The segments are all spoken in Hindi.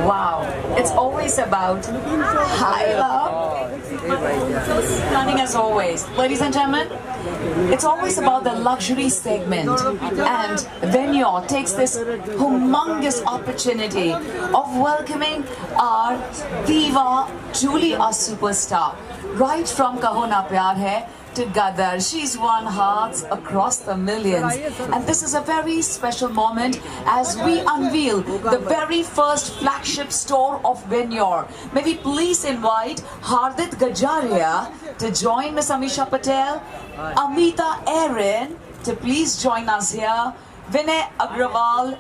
Wow, it's always about high love. So stunning as always. Ladies and gentlemen, it's always about the luxury segment, and Venyor takes this humongous opportunity of welcoming our diva, Julie, our superstar, right from Kaho Na Pyar Hai to Gadar. She's won hearts across the millions, and this is a very special moment as we unveil the very first flagship store of Venyor. May we please invite Hardit Gajaria to join Miss Amisha Patel, Amita Aaron to please join us here, Vinay Agrawal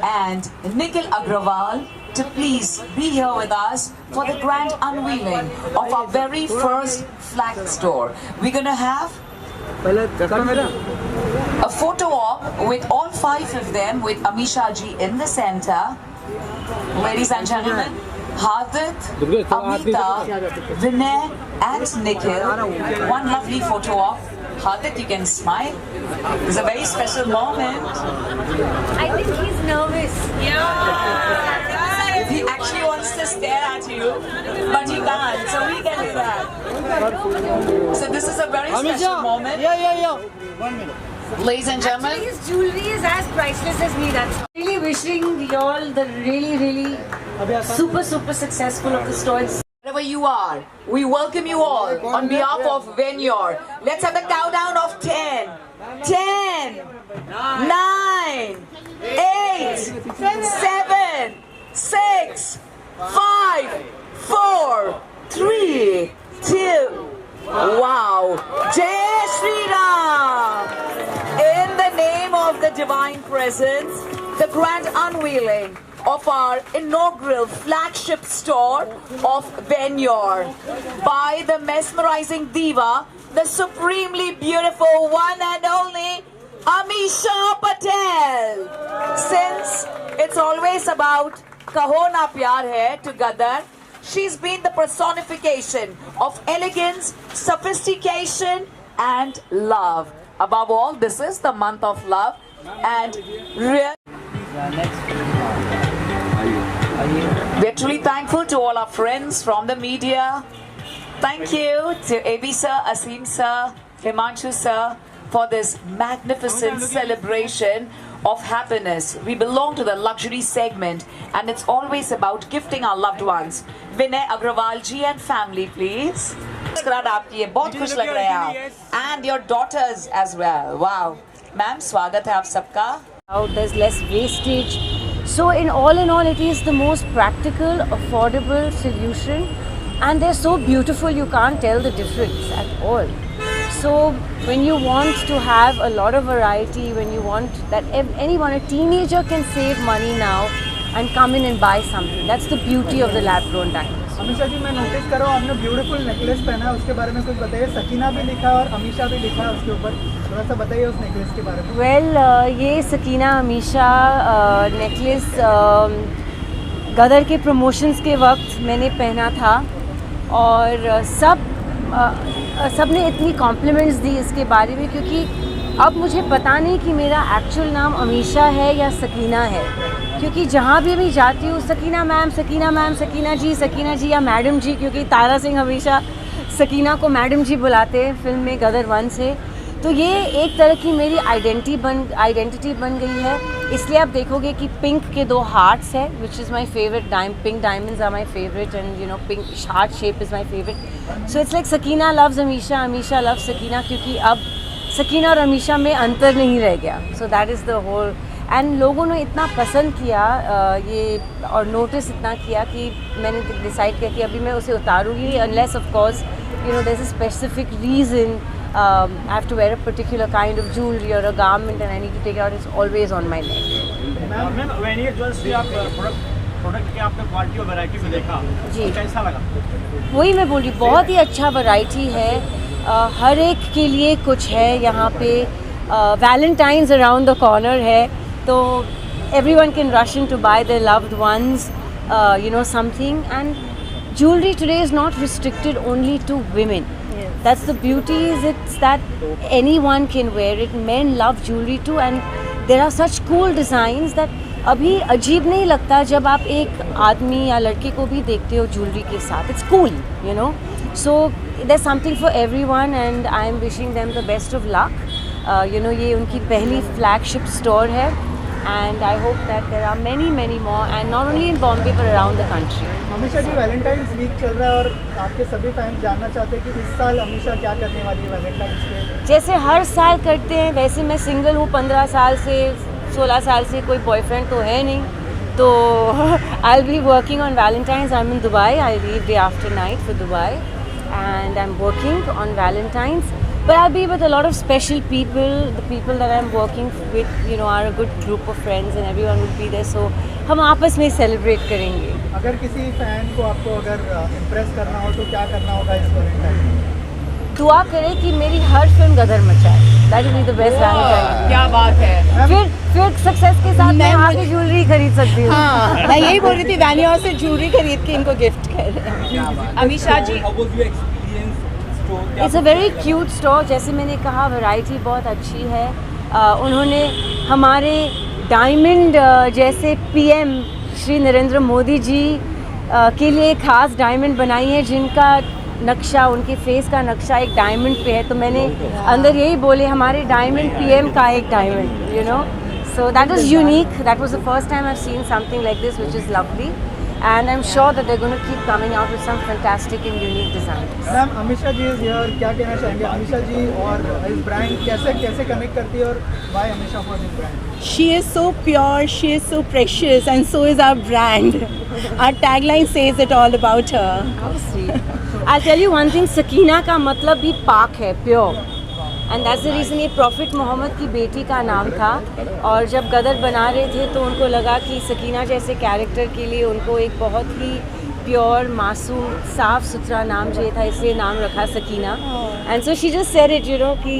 and Nikhil Agrawal to please be here with us for the grand unveiling of our very first flag store. We're going to have a photo op with all 5 of them with Amisha ji in the center. Ladies and gentlemen, Hardit, Amita, Vinay and Nikhil. One lovely photo op. Hardit, you can smile. It's a very special moment. I think he's nervous. Yeah. He actually wants to stare at you, but he can't, so we can do that. So this is a very special moment. Yeah. 1 minute. Ladies and gentlemen, Actually, his jewelry is as priceless as me. That's really wishing you all the really super successful of the store. wherever you are, we welcome you all on behalf of Venyor. Let's have the countdown of 10, 10, 9, 8, 7, 6, 5, 4, 3, 2, wow. Jai Shri Ram! In the name of the Divine Presence, the grand unveiling of our inaugural flagship store of Venyor by the mesmerizing diva, the supremely beautiful one and only Amisha Patel. Since it's always about Kaho Na Pyar Hai to Gadar, she's been the personification of elegance, sophistication and love. Above all, this is the month of love and we're truly thankful to all our friends from the media. Thank you to AB sir, Asim sir, Himanshu sir for this magnificent celebration of happiness. We belong to the luxury segment and it's always about gifting our loved ones. Vinay Agrawal ji and family, please. बहुत खुश लग रहे हैं आप and your daughters as well. Wow. Ma'am, स्वागत है आप सबका. There's less wastage. So in all, it is the most practical, affordable solution, and they're so beautiful you can't tell the difference at all. So when you want to have a lot of variety, when you want that anyone, a teenager can save money now and come in and buy something. That's the beauty of the lab-grown diamonds. Amisha जी, मैं नोटिस कर रहा हूँ आपने ब्यूटीफुल नेकलेस पहना है, उसके बारे में कुछ बताइए. सकीना भी लिखा है और अमीशा भी लिखा है उसके ऊपर, थोड़ा सा बताइए उस नेकलेस के बारे में. वेल, ये सकीना अमीशा नेकलेस गदर के प्रमोशंस के वक्त मैंने पहना था और सब ने इतनी कॉम्प्लीमेंट्स दी इसके बारे में, क्योंकि अब मुझे पता नहीं कि मेरा एक्चुअल नाम अमीशा है या सकीना है, क्योंकि जहाँ भी मैं जाती हूँ सकीना मैम, सकीना जी या मैडम जी, क्योंकि तारा सिंह हमेशा सकीना को मैडम जी बुलाते हैं फिल्म में गदर 1 से. तो ये एक तरह की मेरी आइडेंटिटी बन गई है. इसलिए आप देखोगे कि पिंक के 2 हार्ट्स है, which is my favourite. Pink diamonds are my favourite and pink heart shape is my favourite. So it's like Sakina loves Amisha, Amisha loves Sakina, क्योंकि अब सकीना और अमीशा में अंतर नहीं रह गया. So that is the whole. And लोगों ने इतना पसंद किया ये और नोटिस इतना किया कि मैंने डिसाइड किया कि अभी मैं उसे उतारूँगी, unless of course there is a specific reason. I have to wear a particular kind of jewelry or a garment and I need to take it out. It's always on my neck. Ma'am, Venyor jewels की आप प्रोडक्ट की आपने क्वालिटी और वैरायटी में देखा जी, कैसा लगा? वही मैं बोल रही, बहुत ही अच्छा वैरायटी है. हर एक के लिए कुछ है यहाँ पे. वैलेंटाइंस अराउंड द कॉर्नर है, तो everyone can rush in to buy their loved ones something. And jewelry today is not restricted only to women. That's the beauty, is it's that anyone can wear it. Men love jewelry too, and there are such cool designs that अभी अजीब नहीं लगता जब आप एक आदमी या लड़के को भी देखते हो ज्वेलरी के साथ. It's cool, you know. So there something for everyone and I am wishing them the best of luck. You know, ये उनकी पहली फ्लैगशिप स्टोर है and I hope that there are many more, and not only in Bombay but around the country. Amisha ji, Valentine's week चल रहा है और आपके सभी फैंस जानना चाहते हैं कि इस साल अमीशा क्या करने वाली है वैलेंटाइंस पे. जैसे हर साल करते हैं वैसे मैं सिंगल हूँ. 15 साल से 16 साल से कोई बॉयफ्रेंड तो है नहीं, तो I'll be working on Valentine's. I'm in Dubai. I leave day after night for Dubai and I'm working on Valentine's. But I'll be with a lot of special people. The people that I'm working with, you know, are a good group of friends and everyone will be there. So हम आपस में celebrate करेंगे. अगर किसी फैन को आपको अगर इम्प्रेस करना हो तो क्या करना होगा इस वैलेंटाइन? दुआ करें कि मेरी हर फिल्म गदर मचाए. That will be the best Valentine. क्या बात है. फिर सक्सेस के साथ मैं आगे ज्वेलरी खरीद सकती हूँ. हाँ, मैं यही बोल रही थी, वैनियोर से ज्वेलरी खरीद के इनको गिफ्ट कर रहे हैं. Ameesha ji, it's a very cute store. जैसे मैंने कहा, वैरायटी बहुत अच्छी है. उन्होंने हमारे डायमंड जैसे पीएम श्री नरेंद्र मोदी जी के लिए खास डायमंड बनाई है, जिनका नक्शा, उनके फेस का नक्शा एक डायमंड पे है. तो मैंने अंदर यही बोले, हमारे डायमंड पीएम का एक diamond, you know. So that was unique. That was the first time I've seen something like this, which is lovely. And I'm sure that they're going to keep coming out with some fantastic and unique designs. Ma'am, Amisha ji is here. क्या कहना चाहेंगे अमीशा जी और इस ब्रांड कैसे कनेक्ट करती है और why Amisha for this brand? She is so pure, she is so precious, and so is our brand. Our tagline says it all about her. How sweet. I'll tell you one thing. Sakina का मतलब भी पाक है, pure. And that's the reason. ये प्रॉफिट मोहम्मद की बेटी का नाम था और जब गदर बना रहे थे तो उनको लगा कि सकीना जैसे कैरेक्टर के लिए उनको एक बहुत ही प्योर, मासूम, साफ सुथरा नाम चाहिए था, इसलिए नाम रखा Sakina. And so she just said it, you know, कि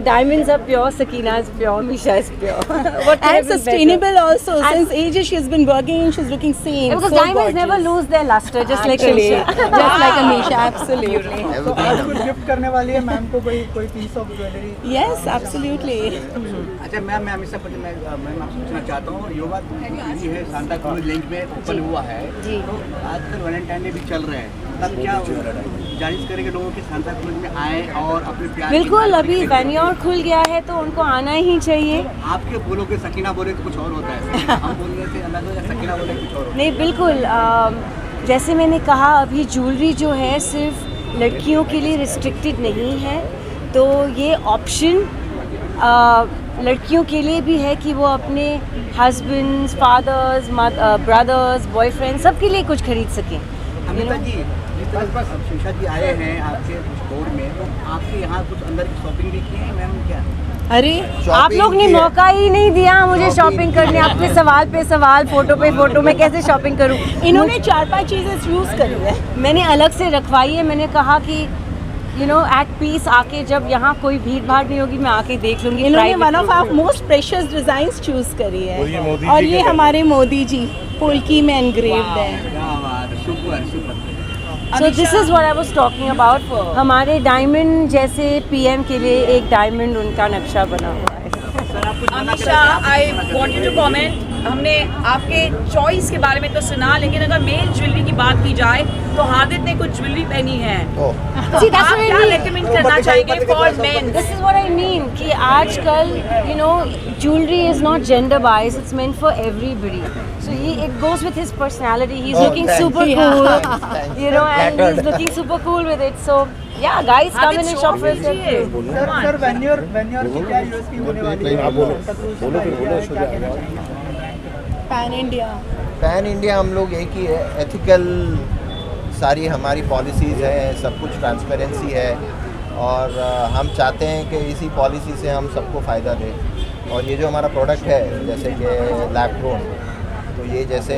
diamonds are pure, Sakina is pure, Meesha is pure. And sustainable also. Since ages she has been working and she's looking same. Because so diamonds gorgeous. never lose their luster, just like Actually, Amisha. just like Amisha, absolutely. तो आज कुछ गिफ्ट करने वाली है मैम को कोई piece of jewellery? Yes, absolutely. अच्छा मैम, मैं हमेशा मैं आपसे पूछना चाहता हूँ, योगा ये है सांता क्रूज लिंक में ओपन हुआ है जी. तो आजकल वैलेंटाइन डे भी चल रहे हैं, तब क्या गुजारिश करेंगे लोगों के सांता क्रूज में आए और अपने प्यार? बिल्कुल. अभी वैन्योर खुल गया है तो उनको आना ही चाहिए. आपके बोलोगे सकीना बोले तो कुछ और होता है, हम बोलने से अलग हो या सकीना बोले कुछ और होता है. नहीं, बिल्कुल. जैसे मैंने कहा, अभी ज्वेलरी जो है सिर्फ लड़कियों के लिए रिस्ट्रिक्टेड नहीं है. तो ये ऑप्शन लड़कियों के लिए भी है कि वो अपने हस्बैंड्स, फादर्स, ब्रदर्स, बॉयफ्रेंड सबके लिए कुछ खरीद सकें. अमिता जी, जिस तरह अमीशा जी आए हैं आपके स्टोर में, तो आपके यहाँ कुछ अंदर की शॉपिंग भी की है मैम क्या? अरे आप लोग ने मौका ही नहीं दिया मुझे शॉपिंग करने. आपके सवाल पे सवाल, फोटो पे फोटो, मैं कैसे शॉपिंग करूं? इन्होंने 4-5 चीजें चूज करी है. मैंने अलग से रखवाई है. मैंने कहा कि यू नो, एट पीस आके, जब यहाँ कोई भीड़ भाड़ नहीं होगी, मैं आके देख लूँगी. इन्होंने one of our most precious designs choose करी है और ये हमारे मोदी जी पोल्की में एनग्रेव्ड है. क्या बात है, super. So this is what I was talking about. हमारे डायमंड जैसे पीएम के लिए एक डायमंड उनका नक्शा बना हुआ है. Amisha, I wanted to comment. हमने आपके चॉइस के बारे में तो सुना, लेकिन अगर मेल ज्वेलरी की बात की जाए तो हादिद ने कुछ ज्वेलरी पहनी है. See, that's आप what I क्या mean. रेकमेंड करना चाहेंगे for main? This is what I mean कि आजकल you know jewelry is not gender biased, it's meant for everybody. So it goes with his personality. He's looking super cool, you know, and he's looking super cool with it. So yeah, guys, come in and shop for yourself. Sir Vanyar की क्या यूएसपी होने वाली है? क्या कहना चाहेंगे? पैन इंडिया हम लोग एक ही है. एथिकल सारी हमारी पॉलिसीज़ हैं, सब कुछ ट्रांसपेरेंसी है और हम चाहते हैं कि इसी पॉलिसी से हम सबको फ़ायदा दें. और ये जो हमारा प्रोडक्ट है, जैसे कि लैब ग्रोन, तो ये जैसे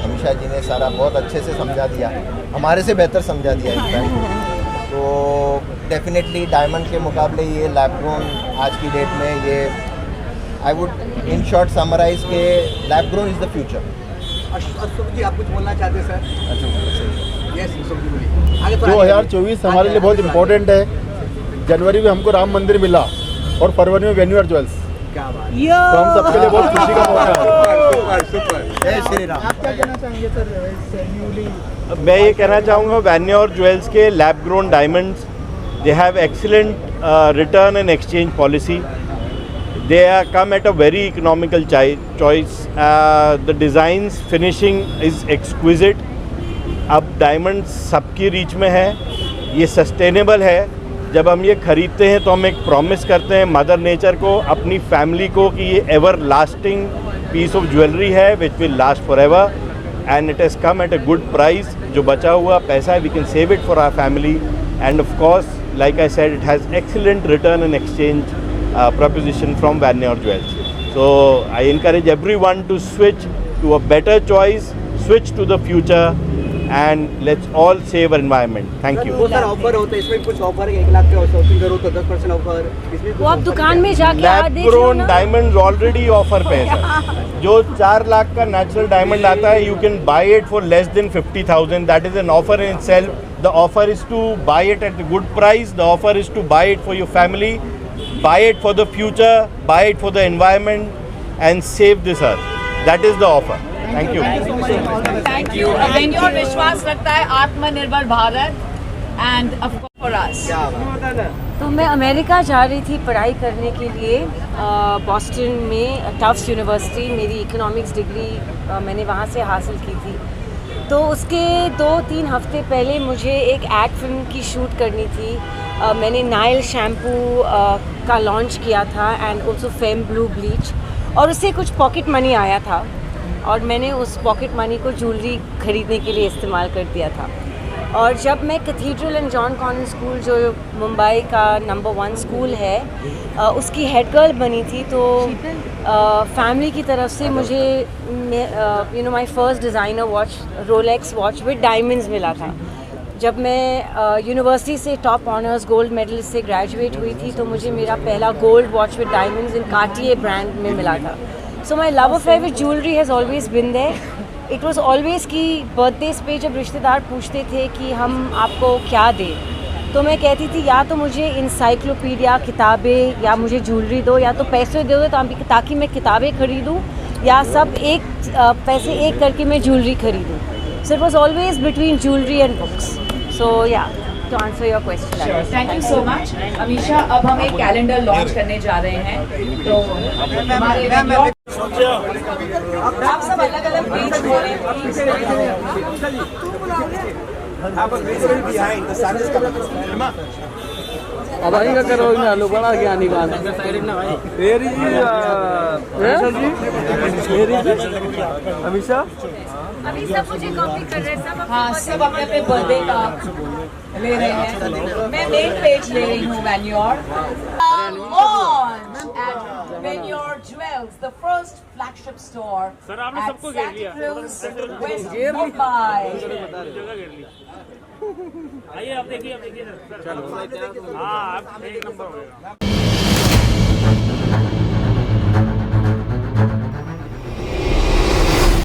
अमीशा जी ने सारा बहुत अच्छे से समझा दिया, हमारे से बेहतर समझा दिया इनफैक्ट. तो डेफिनेटली डायमंड के मुकाबले ये लैब ग्रोन आज की डेट में ये I would in short summarise के lab grown is the future. Ashok ji, आप कुछ बोलना चाहते हैं सर? यस अशोक जी, बोलिए. आगे तो 2024 हमारे लिए बहुत इम्पोर्टेंट है. जनवरी में हमको राम मंदिर मिला और फरवरी में वैन्योर ज्वेल्स. क्या बात यो सबके लिए बहुत खुशी का मौका है। जय श्री राम। आप क्या कहना चाहेंगे सर इस न्यूली मैं ये कहना चाहूँगा वैन्योर ज्वेल्स के lab grown diamonds they have excellent return and exchange policy. They are come at a very economical choice. The designs finishing is exquisite. अब डायमंड्स सबकी रीच में है, ये सस्टेनेबल है. जब हम ये खरीदते हैं तो हम एक प्रॉमिस करते हैं मदर नेचर को, अपनी फैमिली को, कि ये ever lasting piece of jewellery है which will last for ever and it has come at a good price. जो बचा हुआ पैसा है we can save it for our family and of course like I said it has excellent return and exchange proposition from Vanyar Jewels. So I encourage everyone to switch to a better choice, switch to the future and let's all save our environment. Thank you. वो सर ऑफर होता है, इसमें कुछ ऑफर है, 1 लाख के शॉपिंग करो तो 10% ऑफर, इसमें वो आप दुकान में जाके लैब देख लो ग्रोन ना. डायमंड्स ऑलरेडी ऑफर पे है सर. जो 4 लाख का नेचुरल डायमंड आता है you can buy it for less than 50,000. That is an offer in itself. The offer is to buy it at a good price. The offer is to buy it for your family. Buy it for the future, buy it for the environment and save this earth. That is the offer. Thank you. Thank you. Venyor विश्वास रखता है आत्मनिर्भर Bharat and of course for us. क्या बात. तो मैं अमेरिका जा रही थी पढ़ाई करने के लिए. बॉस्टन में टफ्ट्स यूनिवर्सिटी मेरी इकोनॉमिक्स डिग्री मैंने वहाँ से हासिल की थी. तो उसके 2-3 हफ्ते पहले मुझे एक एड फिल्म की शूट करनी थी. मैंने नाइल शैम्पू का लॉन्च किया था and also fame blue bleach, और उससे कुछ पॉकेट मनी आया था और मैंने उस पॉकेट मनी को ज्वेलरी ख़रीदने के लिए इस्तेमाल कर दिया था. और जब मैं cathedral and John convent school जो मुंबई का नंबर 1 स्कूल है उसकी हेड गर्ल बनी थी, तो फैमिली की तरफ से मुझे my first designer watch Rolex watch with diamonds मिला था. जब मैं यूनिवर्सिटी से टॉप ऑनर्स गोल्ड मेडलिस्ट से ग्रेजुएट हुई थी तो मुझे मेरा पहला gold watch with diamonds in Cartier brand में मिला था. So my love affair with jewellery has always been there. It was always कि बर्थडेज पे जब रिश्तेदार पूछते थे कि हम आपको क्या दें, तो मैं कहती थी या तो मुझे इंसाइक्लोपीडिया किताबें या मुझे ज्वेलरी दो, या तो पैसे दे दो ताकि मैं किताबें खरीदूँ, या सब पैसे एक करके मैं ज्वेलरी खरीदूँ. So it was always between jewellery and books. So yeah to answer your question. Thank you so much Ameesha. अब हम एक कैलेंडर लॉन्च करने जा रहे हैं. तो हमारे आप सब अलग अलग पेज खोलें प्लीज. अब आएगा करो ना आलू बड़ा क्या निकाल तेरी जी अमीशा अभी सब मुझे कॉपी कर रहे हैं सब. हाँ, सब अपने अपने बर्थडे का ले रहे हैं. मैं मेन पेज ले रही हूँ Vanyar. Launch at Vanyar Jewels, the first flagship store at Santa Cruz, West Mumbai. आइए आप देखिए सर. हाँ आप 1 नंबर होगा.